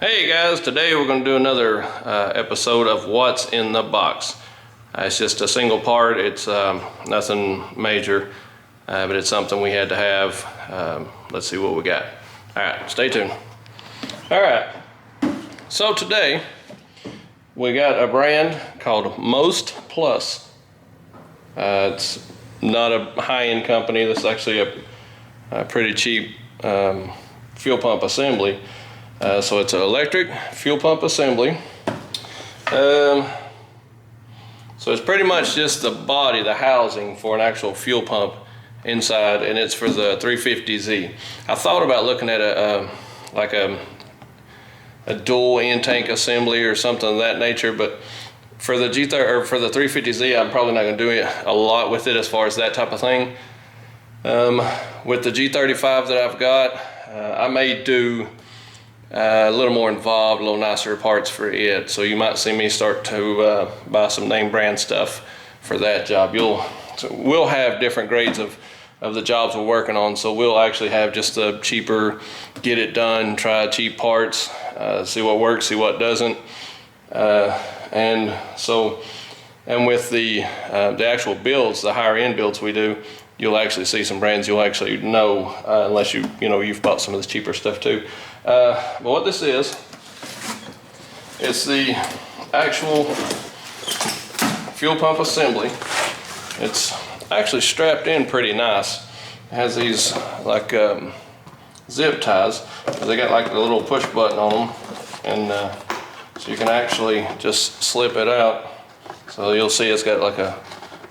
Hey guys, today we're going to do another episode of What's in the Box. It's just a single part. It's nothing major, but it's something we had to have. Let's see what we got. All right, stay tuned. All right, so today we got a brand called Most Plus. It's not a high-end company. This is actually a pretty cheap fuel pump assembly. So it's an electric fuel pump assembly. So it's pretty much just the body, the housing for an actual fuel pump inside, and it's for the 350Z. I thought about looking at a dual end tank assembly or something of that nature, but for the for the 350Z, I'm probably not going to do a lot with it as far as that type of thing. With the G35 that I've got, I may do a little more involved, a little nicer parts for it. So you might see me start to buy some name brand stuff for that job. We'll have different grades of the jobs we're working on. So we'll actually have just the cheaper, get it done, try cheap parts, see what works, see what doesn't. And with the actual builds, the higher end builds we do, you'll actually see some brands you'll actually know, unless you've bought some of this cheaper stuff too. But what this is, it's the actual fuel pump assembly. It's actually strapped in pretty nice. It has these like zip ties. They got like a little push button on them, and so you can actually just slip it out. So you'll see it's got like a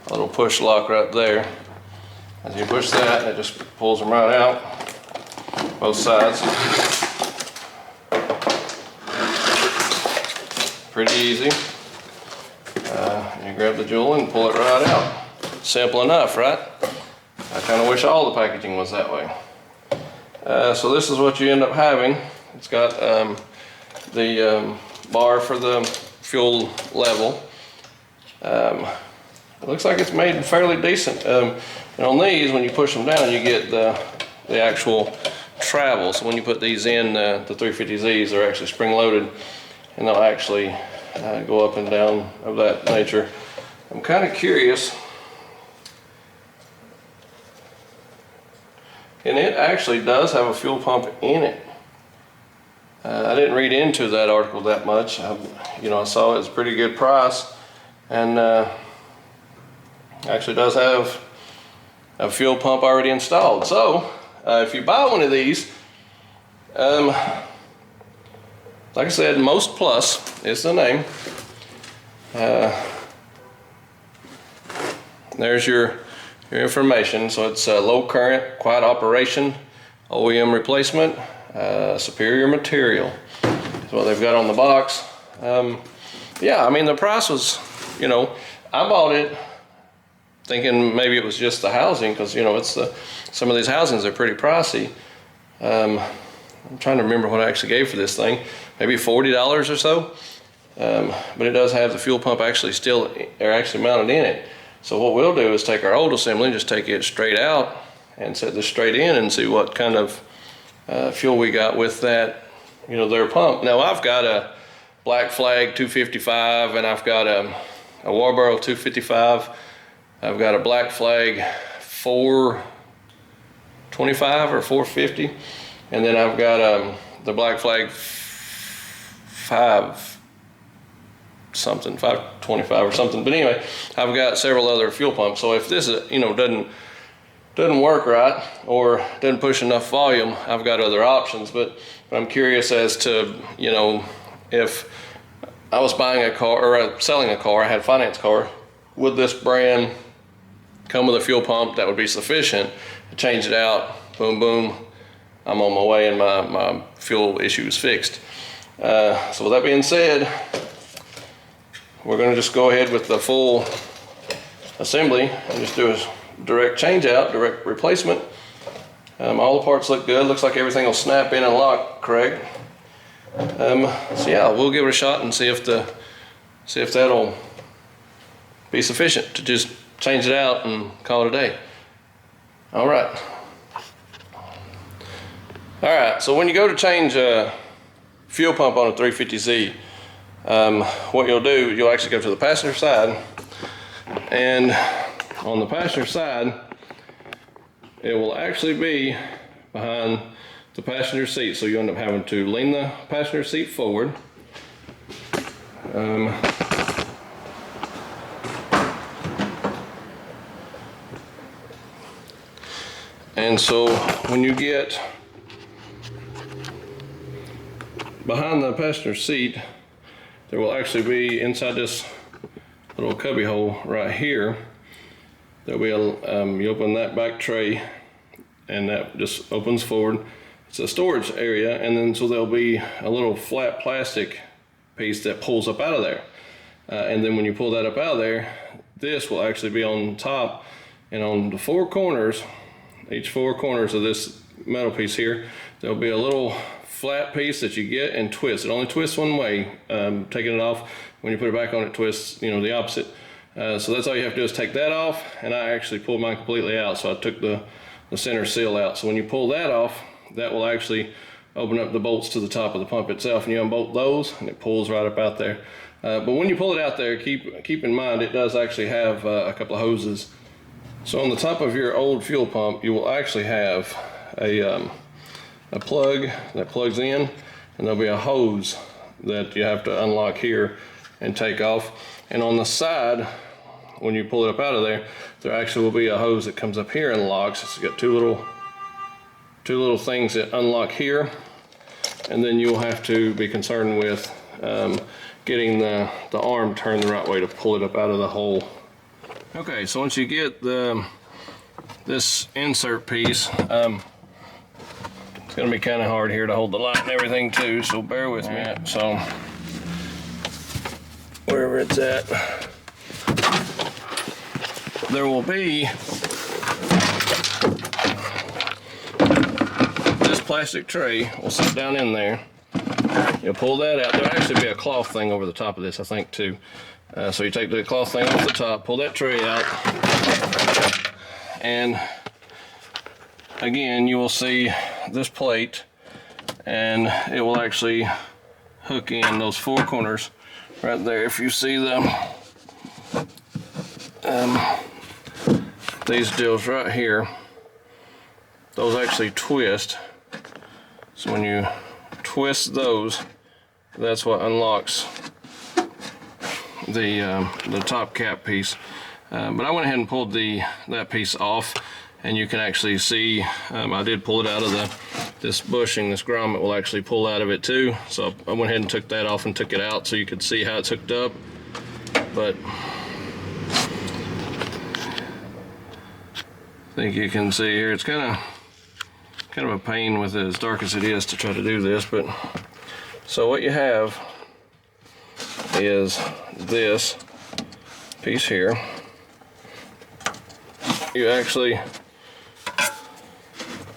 little push lock right there. As you push that, it just pulls them right out, both sides. Pretty easy. You grab the jewel and pull it right out. Simple enough, right? I kind of wish all the packaging was that way. So this is what you end up having. It's got the bar for the fuel level. It looks like it's made fairly decent. And on these, when you push them down, you get the actual travel. So when you put these in, the 350Zs, they're actually spring-loaded, and they'll actually go up and down of that nature. I'm kind of curious, and it actually does have a fuel pump in it. I didn't read into that article that much. I saw it was a pretty good price, and actually does have a fuel pump already installed. So if you buy one of these, like I said, Most Plus is the name. There's your information. So it's low current, quiet operation, OEM replacement, superior material. That's what they've got on the box. Yeah, I mean, the price was, I bought it thinking maybe it was just the housing, because some of these housings are pretty pricey. I'm trying to remember what I actually gave for this thing, maybe $40 or so. But it does have the fuel pump actually mounted in it. So what we'll do is take our old assembly and just take it straight out and set this straight in and see what kind of fuel we got with that, their pump. Now I've got a Black Flag 255, and I've got a Walboro 255. I've got a Black Flag 425 or 450. And then I've got the Black Flag 525 or something. But anyway, I've got several other fuel pumps. So if this doesn't work right or doesn't push enough volume, I've got other options. But I'm curious as to if I was buying a car or selling a car, I had a finance car, would this brand come with a fuel pump that would be sufficient to change it out? Boom, boom. I'm on my way, and my fuel issue is fixed. So with that being said, we're going to just go ahead with the full assembly and just do a direct change out, direct replacement. All the parts look good. Looks like everything will snap in and lock correct. So yeah, we'll give it a shot and see if that'll be sufficient to just change it out and call it a day. All right. All right, so when you go to change fuel pump on a 350Z, what you'll do, you'll actually go to the passenger side, and on the passenger side, it will actually be behind the passenger seat. So you end up having to lean the passenger seat forward. And so when you get behind the passenger seat, there will actually be inside this little cubby hole right here, there'll be a, you open that back tray and that just opens forward. It's a storage area, and then so there'll be a little flat plastic piece that pulls up out of there. And then when you pull that up out of there, this will actually be on top, and on the four corners, each four corners of this metal piece here, there'll be a little flat piece that you get and twist. It only twists one way. Taking it off, when you put it back on, it twists, you know, the opposite. So that's all you have to do is take that off, and I actually pulled mine completely out. So I took the center seal out. So when you pull that off, that will actually open up the bolts to the top of the pump itself, and you unbolt those and it pulls right up out there. But when you pull it out there, keep in mind it does actually have a couple of hoses. So on the top of your old fuel pump, you will actually have a plug that plugs in, and there'll be a hose that you have to unlock here and take off. And on the side, when you pull it up out of there, there actually will be a hose that comes up here and locks. It's got two little things that unlock here, and then you'll have to be concerned with getting the arm turned the right way to pull it up out of the hole. Okay, so once you get this insert piece, it's going to be kind of hard here to hold the light and everything too, so bear with me. So wherever it's at, there will be this plastic tray will sit down in there. You'll pull that out. There'll actually be a cloth thing over the top of this, I think, too. So you take the cloth thing off the top, pull that tray out, and again you will see this plate, and it will actually hook in those four corners right there. If you see them, these deals right here, those actually twist. So when you twist those, that's what unlocks the top cap piece. But I went ahead and pulled that piece off, and you can actually see I did pull it out of this bushing. This grommet will actually pull out of it too. So I went ahead and took that off and took it out so you could see how it's hooked up. But I think you can see here it's kind of a pain with it, as dark as it is, to try to do this. But so what you have is this piece here. You actually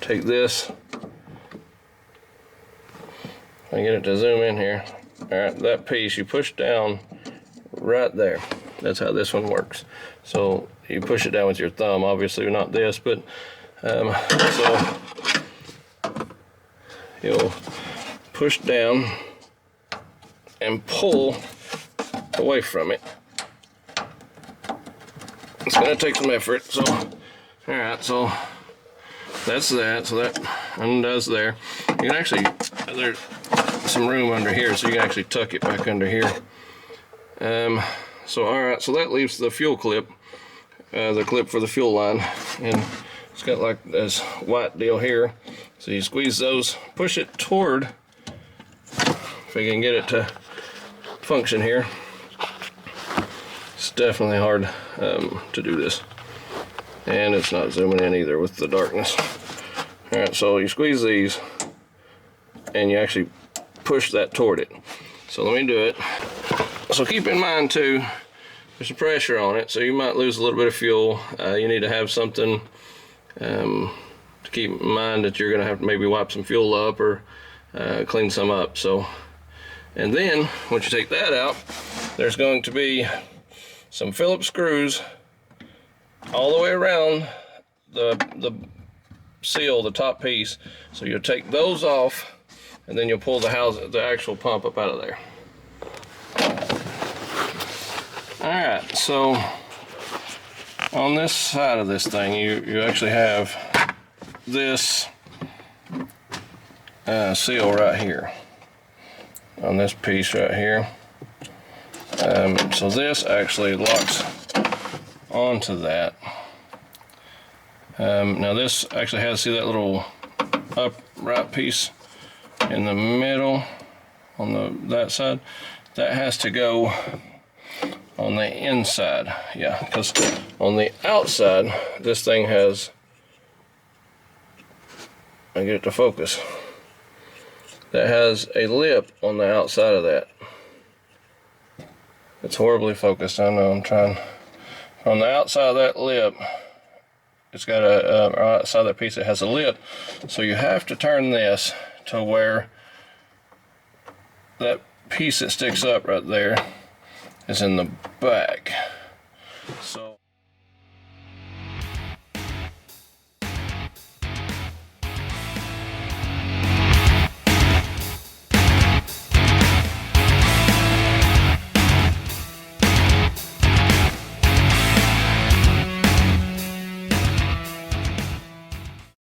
take this, I get it to zoom in here. All right, that piece you push down right there. That's how this one works. So you push it down with your thumb, obviously not this, but so you'll push down and pull away from it. It's going to take some effort. So all right, so that's that. So that undoes there. You can actually, there's some room under here, so you can actually tuck it back under here. So all right, so that leaves the fuel clip, the clip for the fuel line, and it's got like this white deal here. So you squeeze those, push it toward, if we can get it to function here. It's definitely hard to do this, and it's not zooming in either with the darkness. All right, so you squeeze these and you actually push that toward it. So let me do it. So keep in mind too, there's some pressure on it, so you might lose a little bit of fuel. You need to have something to keep in mind that you're gonna have to maybe wipe some fuel up or clean some up. So, and then once you take that out, there's going to be some Phillips screws all the way around the seal, the top piece. So you'll take those off and then you'll pull the actual pump up out of there. All right, so on this side of this thing, you actually have this seal right here on this piece right here. So this actually locks onto that. Now this actually has, see that little upright piece in the middle on that side? That has to go on the inside, yeah, because on the outside this thing has, I get it to focus, that has a lip on the outside of that. It's horribly focused, I know, I'm trying. On the outside of that lip, it's got a, outside of that piece, it has a lip, so you have to turn this to where that piece that sticks up right there is in the back. So